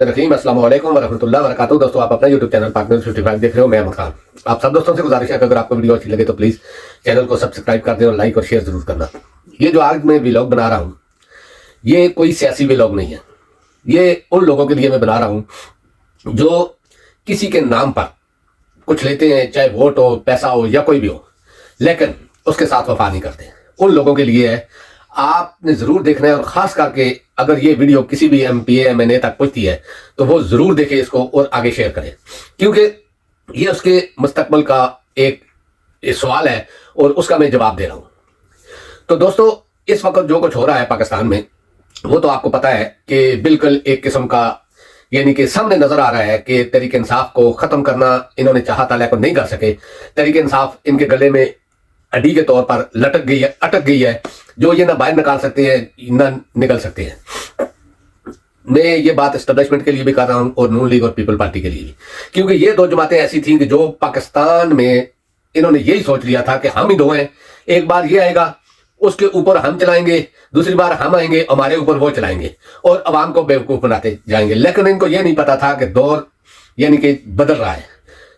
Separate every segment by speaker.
Speaker 1: रहीम अस्सलाम वालेकुम वरहमतुल्लाह वबरकातुहू। दोस्तों, आप अपना यूट्यूब चैनल पार्टनर 55 देख रहे हो। मैं अहमद खान। आप सब दोस्तों से गुजारिश है कि अगर आपको वीडियो अच्छी लगे तो प्लीज चैनल को सब्सक्राइब कर दें और लाइक और शेयर जरूर करना। ये जो आज मैं व्लॉग बना रहा हूँ, ये कोई सियासी व्लॉग नहीं है। ये उन लोगों के लिए मैं बना रहा हूँ जो किसी के नाम पर कुछ लेते हैं, चाहे वोट हो, पैसा हो या कोई भी हो, लेकिन उसके साथ वफा नहीं करते। उन लोगों के लिए है, आपने जरूर देखना है। और खास करके अगर ये वीडियो किसी भी MPA MNA तक पहुंचती है तो वो जरूर देखे इसको और आगे शेयर करें, क्योंकि ये उसके मुस्तकबिल का एक सवाल है और उसका मैं जवाब दे रहा हूं। तो दोस्तों, इस वक्त जो कुछ हो रहा है पाकिस्तान में, वो तो आपको पता है कि बिल्कुल एक किस्म का, यानी कि सामने नजर आ रहा है कि तहरीक इंसाफ को खत्म करना इन्होंने चाहा था लेकिन नहीं कर सके। तहरीक इंसाफ इनके गले में अड्डी के तौर पर लटक गई है, अटक गई है, जो ये ना बाहर निकाल सकते हैं ना निकल सकते हैं। मैं ये बात एस्टेब्लिशमेंट के लिए भी कर रहा हूं और नून लीग और पीपल पार्टी के लिए भी, क्योंकि ये दो जमातें ऐसी थीं कि जो पाकिस्तान में इन्होंने यही सोच लिया था कि हम ही दो हैं, एक बार ये आएगा उसके ऊपर हम चलाएंगे, दूसरी बार हम आएंगे हमारे ऊपर वो चलाएंगे और अवाम को बेवकूफ बनाते जाएंगे। लेकिन इनको ये नहीं पता था कि दौर यानी कि बदल रहा है,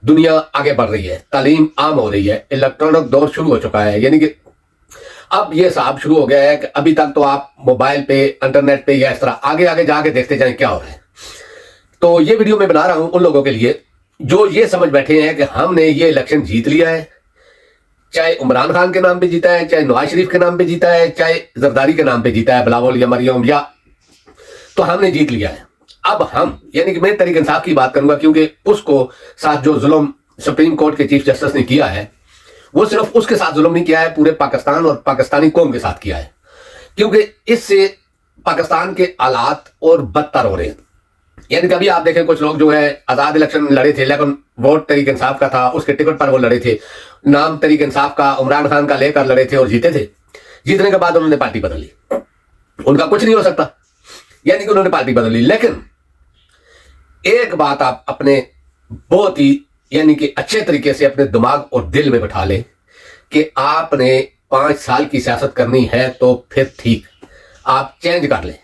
Speaker 1: दुनिया आगे बढ़ रही है, तालीम आम हो रही है, इलेक्ट्रॉनिक दौर शुरू हो चुका है। यानी कि अब ये साहब शुरू हो गया है कि अभी तक तो आप मोबाइल पे, इंटरनेट पे या इस तरह आगे आगे जाके देखते जाएं क्या हो रहा है। तो ये वीडियो मैं बना रहा हूं उन लोगों के लिए जो ये समझ बैठे हैं कि हमने ये इलेक्शन जीत लिया है, चाहे इमरान खान के नाम पे जीता है, चाहे नवाज शरीफ के नाम पे जीता है, चाहे जरदारी के नाम पे जीता है, बिलावल या मरियम, या तो हमने जीत लिया है। अब हम, यानी कि मैं तहरीक इंसाफ की बात करूंगा, क्योंकि उसको साथ जो जुल्म सुप्रीम कोर्ट के चीफ जस्टिस ने किया है, वो सिर्फ उसके साथ जुल्म नहीं किया है, पूरे पाकिस्तान और पाकिस्तानी कौम के साथ किया है। क्योंकि इससे पाकिस्तान के हालात और बदतर हो रहे हैं। यानी कि अभी आप देखें, कुछ लोग जो है आजाद इलेक्शन लड़े थे लेकिन वोट तहरीक इंसाफ का था, उसके टिकट पर वो लड़े थे, नाम तहरीक इंसाफ का इमरान खान का लेकर लड़े थे और जीते थे। जीतने के बाद उन्होंने पार्टी बदल ली, उनका कुछ नहीं हो सकता, यानी कि उन्होंने पार्टी बदल ली। लेकिन एक बात आप अपने बहुत ही यानी कि अच्छे तरीके से अपने दिमाग और दिल में बैठा लें कि आपने 5 साल की सियासत करनी है तो फिर ठीक, आप चेंज कर लें।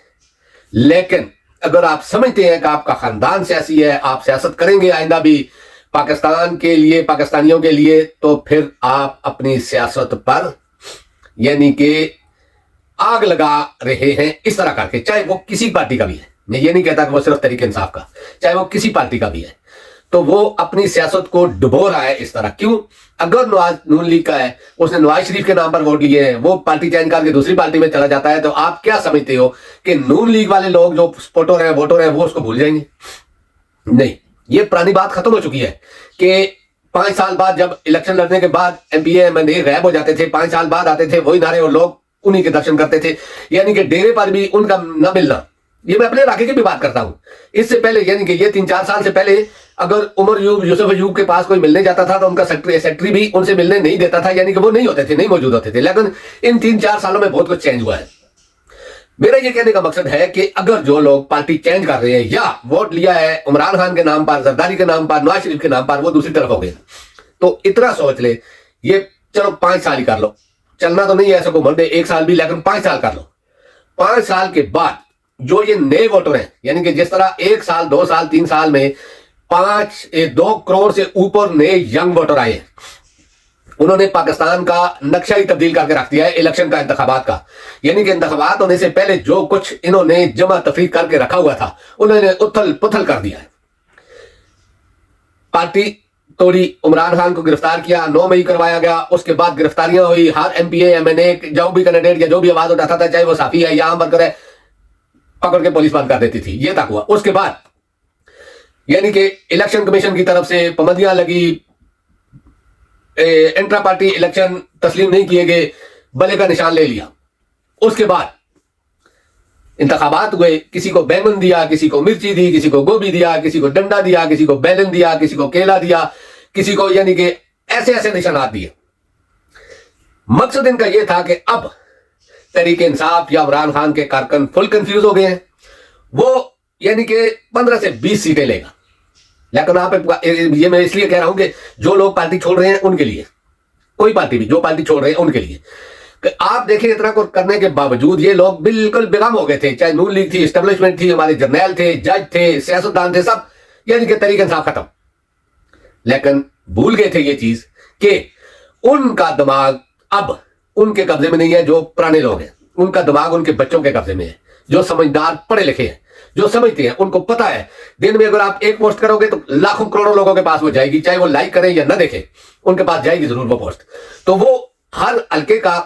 Speaker 1: लेकिन अगर आप समझते हैं कि आपका खानदान सियासी है, आप सियासत करेंगे आइंदा भी पाकिस्तान के लिए, पाकिस्तानियों के लिए, तो फिर आप अपनी सियासत पर यानी कि आग लगा रहे हैं इस तरह करके, चाहे वो किसी पार्टी का भी है। मैं ये नहीं कहता कि वो सिर्फ तहरीक इंसाफ का, चाहे वो किसी पार्टी का भी है, तो वो अपनी सियासत को डुबो रहा है इस तरह। क्यों? अगर नवाज नून लीग का है, उसने नवाज शरीफ के नाम पर वोट लिए हैं, वो पार्टी चेंज करके दूसरी पार्टी में चला जाता है, तो आप क्या समझते हो कि नून लीग वाले लोग जो सपोर्टर हैं, वोटर हैं, वो उसको भूल जाएंगे? नहीं, ये पुरानी बात खत्म हो चुकी है कि 5 साल बाद जब इलेक्शन लड़ने के बाद MPA MNA गायब हो जाते थे, 5 साल बाद आते थे वही नारे और लोग उन्हीं के दर्शन करते थे, यानी कि डेरे पर भी उनका न मिलना। ये मैं अपने इलाके की भी बात करता हूं। इससे पहले यानी कि ये 3-4 साल से पहले अगर उमर यूसुफ अयूब के पास कोई मिलने जाता था तो उनका सेक्रेटरी भी उनसे मिलने नहीं देता था, यानी कि वो नहीं होते थे, नहीं मौजूद होते थे। लेकिन इन 3-4 सालों में बहुत कुछ चेंज हुआ है। मेरा ये कहने का मकसद है कि अगर जो लोग पार्टी चेंज कर रहे हैं या वोट लिया है इमरान खान के नाम पर, जरदारी के नाम पर, नवाज शरीफ के नाम पर, वो दूसरी तरफ हो गए, तो इतना सोच ले, ये चलो 5 साल ही कर लो, चलना तो नहीं है ऐसा को मर दे 1 साल भी, लेकिन 5 साल कर लो। 5 साल के बाद जो ये नए वोटर हैं, यानी कि जिस तरह 1 साल, 2 साल, 3 साल में 2 करोड़ से ऊपर नए यंग वोटर आए, उन्होंने पाकिस्तान का नक्शा ही तब्दील करके रख दिया है इलेक्शन का, इंतखाबात का। यानी कि इंतखाबात होने से पहले जो कुछ इन्होंने जमा तफरीक करके रखा हुआ था, उन्होंने उथल पुथल कर दिया है। पार्टी तोड़ी, इमरान खान को गिरफ्तार किया, 9 मई करवाया गया, उसके बाद गिरफ्तारियां हुई। हर MPA MNA जो भी कैंडिडेट या जो भी आवाज उठाता था, चाहे वो साफी है या आम वर्कर है, पकड़ के पुलिस बंद कर देती थी। ये तक हुआ। उसके बाद यानी कि इलेक्शन कमीशन की तरफ से पाबंदियां लगी, इंट्रा पार्टी इलेक्शन तस्लीम नहीं किए गए, बले का निशान ले लिया। उसके बाद इंतखाबात हुए, किसी को बैंगन दिया, किसी को मिर्ची दी, किसी को गोभी दिया, किसी को डंडा दिया, किसी को बैगन दिया, किसी को केला दिया, किसी को यानी कि ऐसे ऐसे निशानात दिए। मकसद इनका यह था कि अब तहरीक इंसाफ या इमरान खान के कारकुन फुल कंफ्यूज हो गए हैं, वो यानी कि 15 से 20 सीटें लेगा। लेकिन आप ये मैं इसलिए कह रहा हूं कि जो लोग पार्टी छोड़ रहे हैं उनके लिए, कोई पार्टी भी जो पार्टी छोड़ रहे हैं उनके लिए, कि आप देखें इतना कुछ करने के बावजूद ये लोग बिल्कुल बेगम हो गए थे, चाहे नून लीग थी, एस्टेब्लिशमेंट थी, हमारे जर्नैल थे, जज थे, सियासतदान थे, सब यानी कि तरीके इंसाफ खत्म। लेकिन भूल गए थे ये चीज कि उनका दिमाग अब उनके कब्जे में नहीं है, जो पुराने लोग हैं उनका दिमाग उनके बच्चों के कब्जे में है, जो समझदार पढ़े लिखे हैं, जो समझते हैं, उनको पता है दिन में अगर आप एक पोस्ट करोगे तो लाखों करोड़ों लोगों के पास वो जाएगी, चाहे वो लाइक करें या ना देखें, उनके पास जाएगी जरूर वो पोस्ट। तो वो हर हल्के का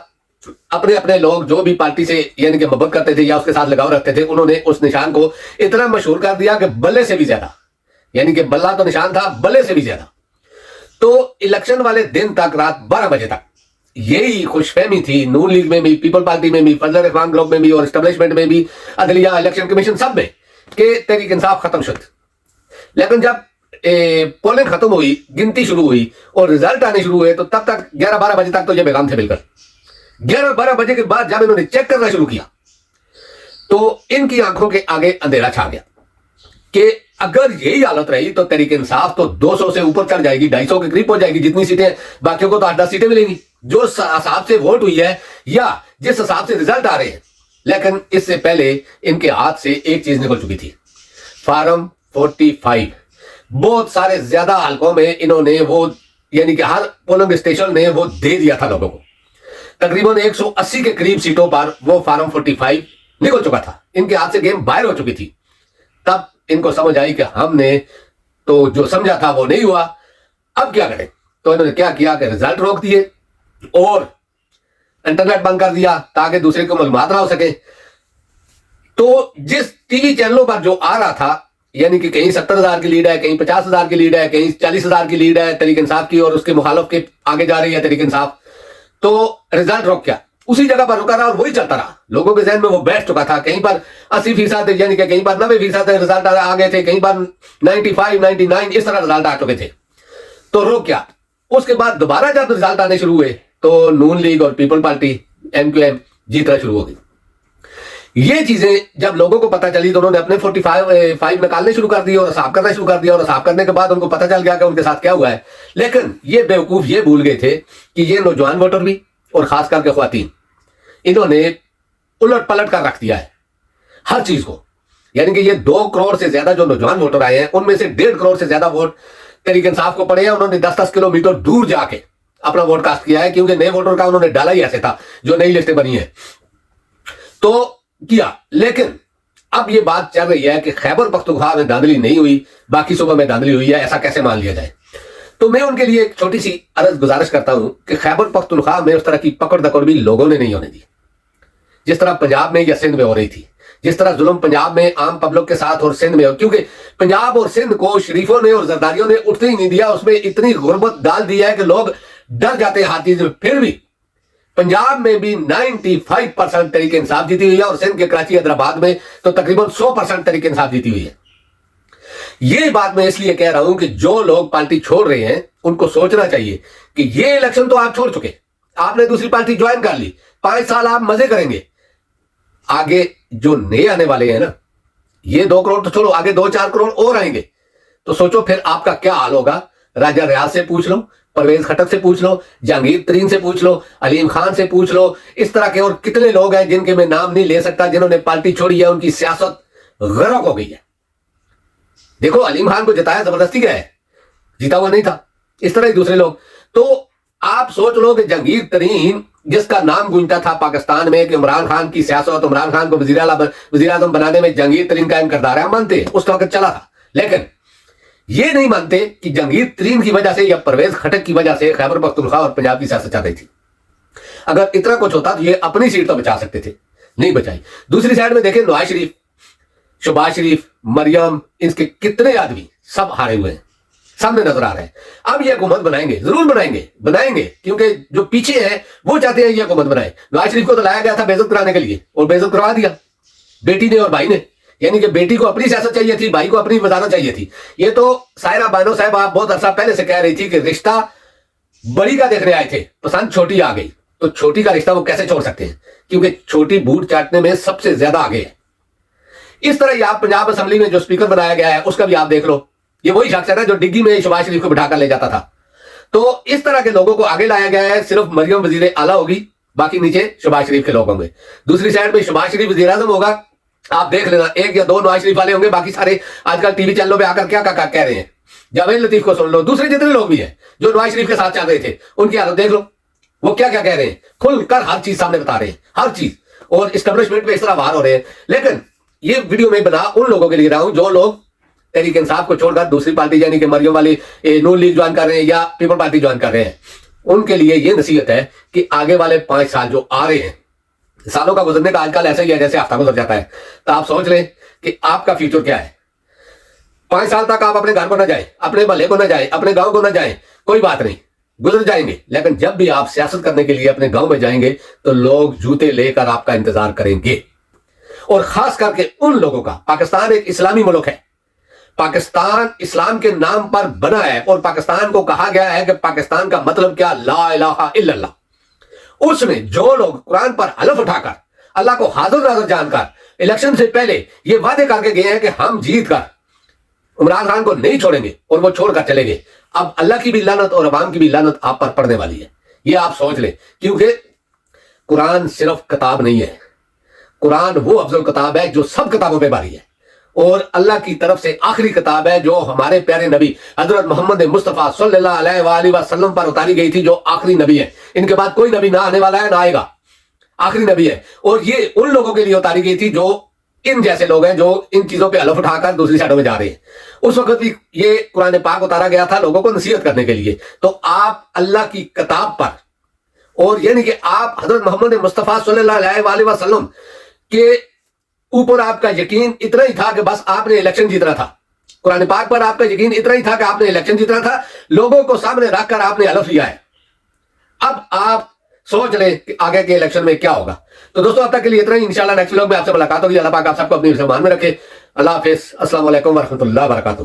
Speaker 1: अपने अपने लोग जो भी पार्टी से यानी कि मोहब्बत करते थे या उसके साथ लगाव रखते थे, उन्होंने उस निशान को इतना मशहूर कर दिया कि बल्ले से भी ज्यादा, यानी कि बल्ला तो निशान था, बल्ले से भी ज्यादा। तो इलेक्शन वाले दिन तक रात 12 बजे तक यही खुशफहमी थी नून लीग में भी, पीपल पार्टी में भी, फजल रहमान ग्रुप में भी और एस्टेब्लिशमेंट में भी, अदलिया, इलेक्शन कमीशन, सब में, कि तहरीक इंसाफ खत्म शुद्ध। लेकिन जब पोलिंग खत्म हुई, गिनती शुरू हुई और रिजल्ट आने शुरू हुए, तो तब तक 11-12 बजे तक तो ये बेगाम थे बिल्कुल। 11-12 बजे के बाद जब इन्होंने चेक करना शुरू किया तो इनकी आंखों के आगे अंधेरा छा गया कि अगर यही हालत रही तो तहरीक इंसाफ तो 200 से ऊपर चढ़ जाएगी, 250 के करीब पहुंच जाएगी, जितनी सीटें, बाकियों को तो 8-10 सीटें मिलेंगी जो हिसाब से वोट हुई है या जिस हिसाब से रिजल्ट आ रहे हैं। लेकिन इससे पहले इनके हाथ से एक चीज निकल चुकी थी, फार्म 45। बहुत सारे ज्यादा हलकों में इन्होंने वो यानी कि हर पोलिंग स्टेशन ने वो दे दिया था लोगों को। तकरीबन 180 के करीब सीटों पर वो फार्म 45 निकल चुका था, इनके हाथ से गेम बाहर हो चुकी थी। तब इनको समझ आई कि हमने तो जो समझा था वो नहीं हुआ, अब क्या करें। तो इन्होंने क्या किया कि रिजल्ट रोक दिए और इंटरनेट बंद कर दिया ताकि दूसरे को मालूमात ना हो सके। तो जिस टीवी चैनलों पर जो आ रहा था, यानी कि कहीं 70,000 की लीड है, कहीं 50,000 की लीड है, कहीं 40,000 की लीड है तहरीक इंसाफ की, और उसके मुखालिफ के आगे जा रही है तहरीक इंसाफ, तो रिजल्ट रोक क्या, उसी जगह पर रुका रहा और वही चलता रहा। लोगों के जहन में वो बैठ चुका था, कहीं पर 80% यानी कि कहीं पर 90% रिजल्ट आ गए थे, कहीं पर 95, 99 इस तरह रिजल्ट आ चुके थे। तो रोक क्या, उसके बाद दोबारा जब रिजल्ट आने शुरू हुए तो नून लीग और पीपल पार्टी MQM जीतना शुरू हो गई। ये चीजें जब लोगों को पता चली तो उन्होंने अपने 45 निकालने शुरू कर दिए और साफ करना शुरू कर दिया, और साफ करने के बाद उनको पता चल गया कि उनके साथ क्या हुआ है। लेकिन ये बेवकूफ ये भूल गए थे कि ये नौजवान वोटर भी और खास करके ख्वातीन, इन्होंने उलट पलट कर रख दिया है हर चीज को। यानी कि ये 2 करोड़ से ज्यादा जो नौजवान वोटर आए हैं, उनमें से 1.5 करोड़ से ज्यादा वोट तहरीक इंसाफ को पड़े हैं। उन्होंने 10-10 किलोमीटर दूर जाके अपना वोट कास्ट किया है, क्योंकि नए वोटर का उन्होंने डाला ही ऐसे था जो नई लिस्टें बनी है तो किया। लेकिन अब ये बात चल रही है कि खैबर पख्तूनख्वा में धांधली नहीं हुई, बाकी सूबों में धांधली हुई है, ऐसा कैसे मान लिया जाए। तो मैं उनके लिए एक छोटी सी अर्ज गुजारिश करता हूं कि खैबर पख्तूनख्वा में उस तरह की पकड़ दकड़ भी लोगों ने नहीं होने दी, जिस तरह पंजाब में या सिंध में हो रही थी, जिस तरह जुल्म पंजाब में आम पब्लिक के साथ और सिंध में हो। क्योंकि पंजाब और सिंध को शरीफों ने और जरदारियों ने उठते ही नहीं दिया, उसमें इतनी गुर्बत डाल दी है कि लोग डर जाते हैं हर चीज में। फिर भी पंजाब में भी 95% तहरीक इंसाफ जीती हुई है, और सिंध के कराची हैदराबाद में तो तकरीबन 100% तहरीक इंसाफ जीती हुई है। ये बात मैं इसलिए कह रहा हूं कि जो लोग पार्टी छोड़ रहे हैं उनको सोचना चाहिए कि ये इलेक्शन तो आप छोड़ चुके, आपने दूसरी पार्टी ज्वाइन कर ली, 5 साल आप मजे करेंगे। आगे जो नए आने वाले हैं ना, ये 2 करोड़ तो छोड़ो, आगे 2-4 करोड़ और आएंगे। तो सोचो फिर आपका क्या हाल होगा। राजा रियाज से पूछ लो, परवेज खटक से पूछ लो, जहांगीर तरीन से पूछ लो, अलीम खान से पूछ लो, इस तरह के और कितने लोग हैं जिनके मैं नाम नहीं ले सकता, जिन्होंने पार्टी छोड़ी है, उनकी सियासत गरक हो गई है। देखो अलीम खान को जिताया जबरदस्ती गया है, जीता हुआ नहीं था। इस तरह ही दूसरे लोग। तो आप सोच लो कि जहांगीर तरीन जिसका नाम गूंजता था पाकिस्तान में कि इमरान खान की सियासत, इमरान खान को वजीर आजम बनाने में जहांगीर तरीन का अहम किरदार है, हम मानते उस वक्त चला था। लेकिन ये नहीं मानते कि जहांगीर तरीन की वजह से या परवेज खटक की वजह से खैबर पख्तूनख्वा और पंजाब की सियासत चल रही थी। अगर इतना कुछ होता तो ये अपनी सीट तो बचा सकते थे, नहीं बचाई। दूसरी साइड में देखें, नवाज शरीफ, शहबाज शरीफ, मरियम, इसके कितने आदमी सब हारे हुए हैं, सामने नजर आ रहे हैं। अब ये हुकूमत बनाएंगे, जरूर बनाएंगे, क्योंकि जो पीछे है वो चाहते हैं ये हुकूमत बनाए। नवाज शरीफ को तो लाया गया था बेइज्जत कराने के लिए, और बेइज्जत करवा दिया बेटी ने और भाई ने। यानी कि बेटी को अपनी सियासत चाहिए थी, भाई को अपनी वजारत चाहिए थी। ये तो सायरा बानो साहब आप बहुत अरसा पहले से कह रही थी कि रिश्ता बड़ी का देखने आए थे, पसंद छोटी आ गई। तो छोटी का रिश्ता वो कैसे छोड़ सकते हैं, क्योंकि छोटी बूट चाटने में सबसे ज्यादा आगे है। इस तरह ही आप पंजाब असेंबली में जो स्पीकर बनाया गया है उसका भी आप देख लो, ये वही शख्स है ना जो डिग्गी में शहबाज शरीफ को बिठाकर ले जाता था। तो इस तरह के लोगों को आगे लाया गया है। सिर्फ मरियम वजीर आला होगी, باقی نیچے شہباز شریف کے لوگ ہوں گے. دوسری سائڈ میں شہباز شریف وزیر اعظم ہوگا. آپ دیکھ لینا ایک یا دو نواز شریف والے ہوں گے, باقی سارے آج کل ٹی وی چینلوں پہ آ کر کیا کہہ رہے ہیں. جاوید لطیف کو سن لو, دوسرے جتنے لوگ بھی ہیں جو نواز شریف کے ساتھ چل رہے تھے ان کی حالت دیکھ لو, وہ کیا کہہ رہے ہیں, کھل کر ہر چیز سامنے بتا رہے ہیں, ہر چیز, اور اسٹیبلشمنٹ پہ اس طرح وار ہو رہے ہیں. لیکن یہ ویڈیو میں بنا ان لوگوں کے لیے رہا ہوں جو لوگ تحریک انصاف کو چھوڑ کر دوسری پارٹی یعنی کہ مریم والی نون لیگ جوائن کر رہے ہیں یا پیپل پارٹی جوائن کر رہے ہیں. ان کے لیے یہ نصیحت ہے کہ آگے والے 5 سال جو آ رہے ہیں, سالوں کا گزرنے کا آج کل ایسا ہی ہے جیسے ہفتہ گزر جاتا ہے, تو آپ سوچ لیں کہ آپ کا فیوچر کیا ہے. 5 سال تک آپ اپنے گھر کو نہ جائیں, اپنے محلے کو نہ جائیں, اپنے گاؤں کو نہ جائیں, کوئی بات نہیں, گزر جائیں گے. لیکن جب بھی آپ سیاست کرنے کے لیے اپنے گاؤں میں جائیں گے تو لوگ جوتے لے کر آپ کا انتظار کریں گے. اور خاص کر کے ان لوگوں کا, پاکستان ایک اسلامی ملک ہے, پاکستان اسلام کے نام پر بنا ہے, اور پاکستان کو کہا گیا ہے کہ پاکستان کا مطلب کیا, لا الہ الا اللہ. اس میں جو لوگ قرآن پر حلف اٹھا کر, اللہ کو حاضر ناظر جان کر, الیکشن سے پہلے یہ وعدے کر کے گئے ہیں کہ ہم جیت کر عمران خان کو نہیں چھوڑیں گے, اور وہ چھوڑ کر چلے گئے, اب اللہ کی بھی لعنت اور عوام کی بھی لعنت آپ پر پڑنے والی ہے. یہ آپ سوچ لیں, کیونکہ قرآن صرف کتاب نہیں ہے, قرآن وہ افضل کتاب ہے جو سب کتابوں پہ باری ہے, اور اللہ کی طرف سے آخری کتاب ہے جو ہمارے پیارے نبی حضرت محمد مصطفیٰ صلی اللہ علیہ وآلہ وسلم پر اتاری گئی تھی, جو آخری نبی ہے. ان کے بعد کوئی نبی نہ آنے والا ہے, نہ آئے گا, آخری نبی ہے. اور یہ ان لوگوں کے لیے اتاری گئی تھی جو ان جیسے لوگ ہیں جو ان چیزوں پہ حلف اٹھا کر دوسری سائڈوں میں جا رہے ہیں. اس وقت بھی یہ قرآن پاک اتارا گیا تھا لوگوں کو نصیحت کرنے کے لیے. تو آپ اللہ کی کتاب پر, اور یعنی کہ آپ حضرت محمد مصطفیٰ صلی اللہ علیہ وآلہ وسلم کے اوپر آپ کا یقین اتنا ہی تھا کہ بس آپ نے الیکشن جیتنا تھا. قرآن پاک پر آپ کا یقین اتنا ہی تھا کہ آپ نے الیکشن جیتنا تھا, لوگوں کو سامنے رکھ کر آپ نے حلف لیا ہے. اب آپ سوچ لیں کہ آگے کے الیکشن میں کیا ہوگا. تو دوستوں اب تک کے لیے اتنا ہی, انشاءاللہ نیکسٹ ولاگ میں آپ سے ملاقات ہوگی. اللہ پاک آپ سب کو اپنی حفظ و امان میں رکھے. اللہ حافظ, السلام علیکم ورحمۃ اللہ وبرکاتہ.